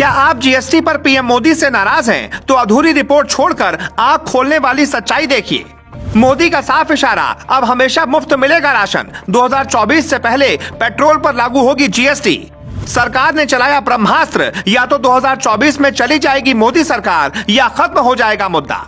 क्या आप जीएसटी पर पीएम मोदी से नाराज हैं? तो अधूरी रिपोर्ट छोड़कर आंख खोलने वाली सच्चाई देखिए। मोदी का साफ इशारा, अब हमेशा मुफ्त मिलेगा राशन। 2024 से पहले पेट्रोल पर लागू होगी जीएसटी। सरकार ने चलाया ब्रह्मास्त्र, या तो 2024 में चली जाएगी मोदी सरकार या खत्म हो जाएगा मुद्दा।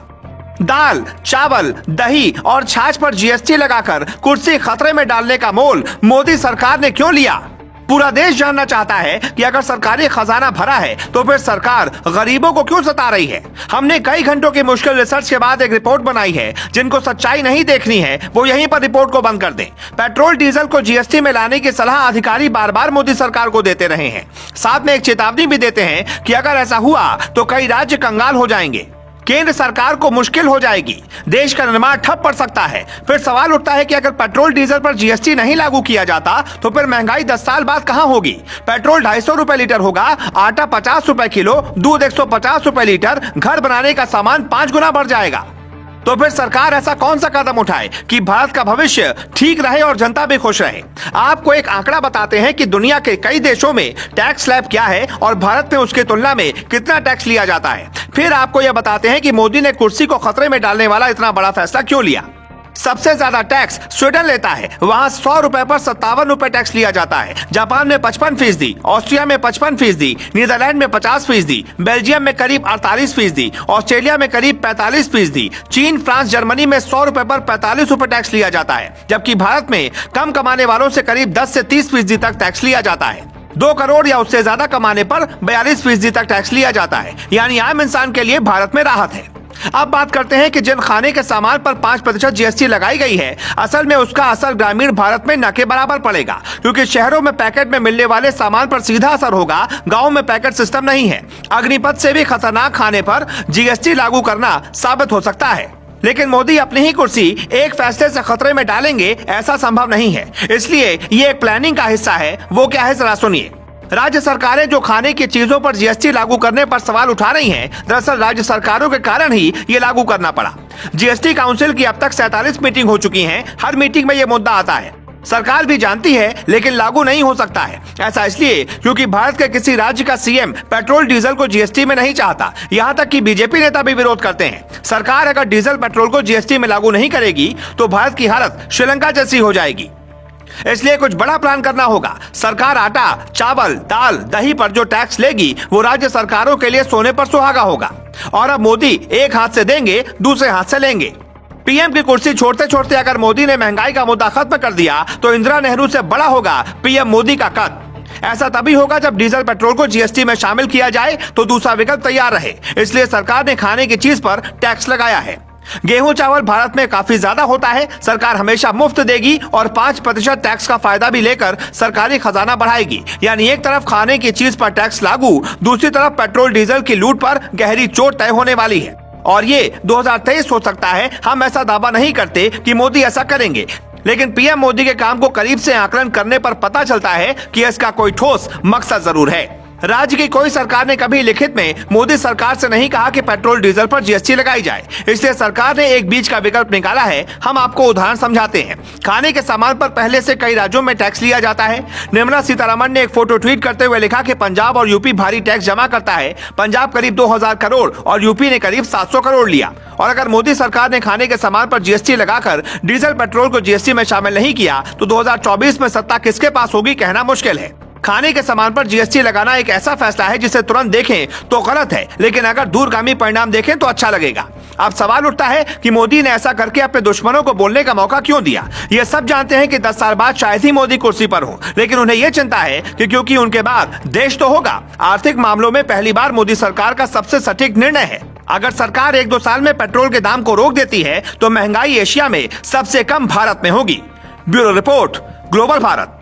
दाल, चावल, दही और छाछ पर जीएसटी लगाकर कुर्सी खतरे में डालने का मोल मोदी सरकार ने क्यों लिया? पूरा देश जानना चाहता है कि अगर सरकारी खजाना भरा है तो फिर सरकार गरीबों को क्यों सता रही है। हमने कई घंटों की मुश्किल रिसर्च के बाद एक रिपोर्ट बनाई है। जिनको सच्चाई नहीं देखनी है वो यहीं पर रिपोर्ट को बंद कर दें। पेट्रोल डीजल को जीएसटी में लाने की सलाह अधिकारी बार बार मोदी सरकार को देते रहे हैं। साथ में एक चेतावनी भी देते हैं कि अगर ऐसा हुआ तो कई राज्य कंगाल हो जाएंगे, केंद्र सरकार को मुश्किल हो जाएगी, देश का निर्माण ठप पड़ सकता है। फिर सवाल उठता है कि अगर पेट्रोल डीजल पर जीएसटी नहीं लागू किया जाता तो फिर महंगाई 10 साल बाद कहां होगी? पेट्रोल 250 रुपए लीटर होगा, आटा 50 रुपए किलो, दूध 150 रुपए लीटर, घर बनाने का सामान 5 गुना बढ़ जाएगा। तो फिर सरकार ऐसा कौन सा कदम उठाए कि भारत का भविष्य ठीक रहे और जनता भी खुश रहे? आपको एक आंकड़ा बताते हैं कि दुनिया के कई देशों में टैक्स स्लैब क्या है और भारत में उसकी तुलना में कितना टैक्स लिया जाता है। फिर आपको यह बताते हैं कि मोदी ने कुर्सी को खतरे में डालने वाला इतना बड़ा फैसला क्यों लिया। सबसे ज्यादा टैक्स स्वीडन लेता है, वहां 100 रुपए पर 57 रुपए टैक्स लिया जाता है। जापान में 55%, ऑस्ट्रिया में 55%, नीदरलैंड में 50%, बेल्जियम में करीब 48%, ऑस्ट्रेलिया में करीब 45%, चीन, फ्रांस, जर्मनी में 100 रुपए पर 45 रुपए टैक्स लिया जाता है। जबकि भारत में कम कमाने वालों से करीब 10 से 30% तक टैक्स लिया जाता है। 2 करोड़ या उससे ज्यादा कमाने पर 42% तक टैक्स लिया जाता है। यानी आम इंसान के लिए भारत में राहत है। अब बात करते हैं कि जिन खाने के सामान पर 5% जीएसटी लगाई गई है, असल में उसका असर ग्रामीण भारत में न के बराबर पड़ेगा, क्योंकि शहरों में पैकेट में मिलने वाले सामान पर सीधा असर होगा। गांव में पैकेट सिस्टम नहीं है। अग्निपथ से भी खतरनाक खाने पर जीएसटी लागू करना साबित हो सकता है। लेकिन मोदी अपनी ही कुर्सी एक फैसले से खतरे में डालेंगे, ऐसा संभव नहीं है। इसलिए ये एक प्लानिंग का हिस्सा है। वो क्या है, जरा सुनिए। राज्य सरकारें जो खाने की चीजों पर जीएसटी लागू करने पर सवाल उठा रही हैं, दरअसल राज्य सरकारों के कारण ही ये लागू करना पड़ा। जीएसटी काउंसिल की अब तक 47 मीटिंग हो चुकी हैं। हर मीटिंग में ये मुद्दा आता है। सरकार भी जानती है लेकिन लागू नहीं हो सकता है। ऐसा इसलिए क्योंकि भारत के किसी राज्य का सीएम पेट्रोल डीजल को जीएसटी में नहीं चाहता। यहाँ तक कि बीजेपी नेता भी विरोध करते हैं। सरकार अगर डीजल पेट्रोल को जीएसटी में लागू नहीं करेगी तो भारत की हालत श्रीलंका जैसी हो जाएगी। इसलिए कुछ बड़ा प्लान करना होगा। सरकार आटा, चावल, दाल, दही पर जो टैक्स लेगी वो राज्य सरकारों के लिए सोने पर सुहागा होगा। और अब मोदी एक हाथ से देंगे, दूसरे हाथ से लेंगे। पीएम की कुर्सी छोड़ते छोड़ते अगर मोदी ने महंगाई का मुद्दा खत्म कर दिया तो इंदिरा नेहरू से बड़ा होगा पीएम मोदी का कद। ऐसा तभी होगा जब डीजल पेट्रोल को जीएसटी में शामिल किया जाए तो दूसरा विकल्प तैयार रहे। इसलिए सरकार ने खाने की चीज पर टैक्स लगाया है। गेहूं चावल भारत में काफी ज्यादा होता है। सरकार हमेशा मुफ्त देगी और 5% टैक्स का फायदा भी लेकर सरकारी खजाना बढ़ाएगी। यानी एक तरफ खाने की चीज पर टैक्स लागू, दूसरी तरफ पेट्रोल डीजल की लूट पर गहरी चोट तय होने वाली है। और ये 2023 हो सकता है। हम ऐसा दावा नहीं करते कि मोदी ऐसा करेंगे, लेकिन पीएम मोदी के काम को करीब से आकलन करने पर पता चलता है कि इसका कोई ठोस मकसद जरूर है। राज्य की कोई सरकार ने कभी लिखित में मोदी सरकार से नहीं कहा कि पेट्रोल डीजल पर जीएसटी लगाई जाए। इसलिए सरकार ने एक बीच का विकल्प निकाला है। हम आपको उदाहरण समझाते हैं। खाने के सामान पर पहले से कई राज्यों में टैक्स लिया जाता है। निर्मला सीतारमण ने एक फोटो ट्वीट करते हुए लिखा कि पंजाब और यूपी भारी टैक्स जमा करता है। पंजाब करीब 2000 करोड़ और यूपी ने करीब 700 करोड़ लिया। और अगर मोदी सरकार ने खाने के सामान पर जीएसटी लगाकर डीजल पेट्रोल को जीएसटी में शामिल नहीं किया तो 2024 में सत्ता किसके पास होगी, कहना मुश्किल है। खाने के सामान पर जीएसटी लगाना एक ऐसा फैसला है जिसे तुरंत देखें तो गलत है, लेकिन अगर दूरगामी परिणाम देखें तो अच्छा लगेगा। अब सवाल उठता है कि मोदी ने ऐसा करके अपने दुश्मनों को बोलने का मौका क्यों दिया। ये सब जानते हैं कि 10 साल बाद शायद ही मोदी कुर्सी पर हो, लेकिन उन्हें यह चिंता है कि क्योंकि उनके बाद देश तो होगा। आर्थिक मामलों में पहली बार मोदी सरकार का सबसे सटीक निर्णय है। अगर सरकार 1-2 साल में पेट्रोल के दाम को रोक देती है तो महंगाई एशिया में सबसे कम भारत में होगी। Bureau report, global Bharat.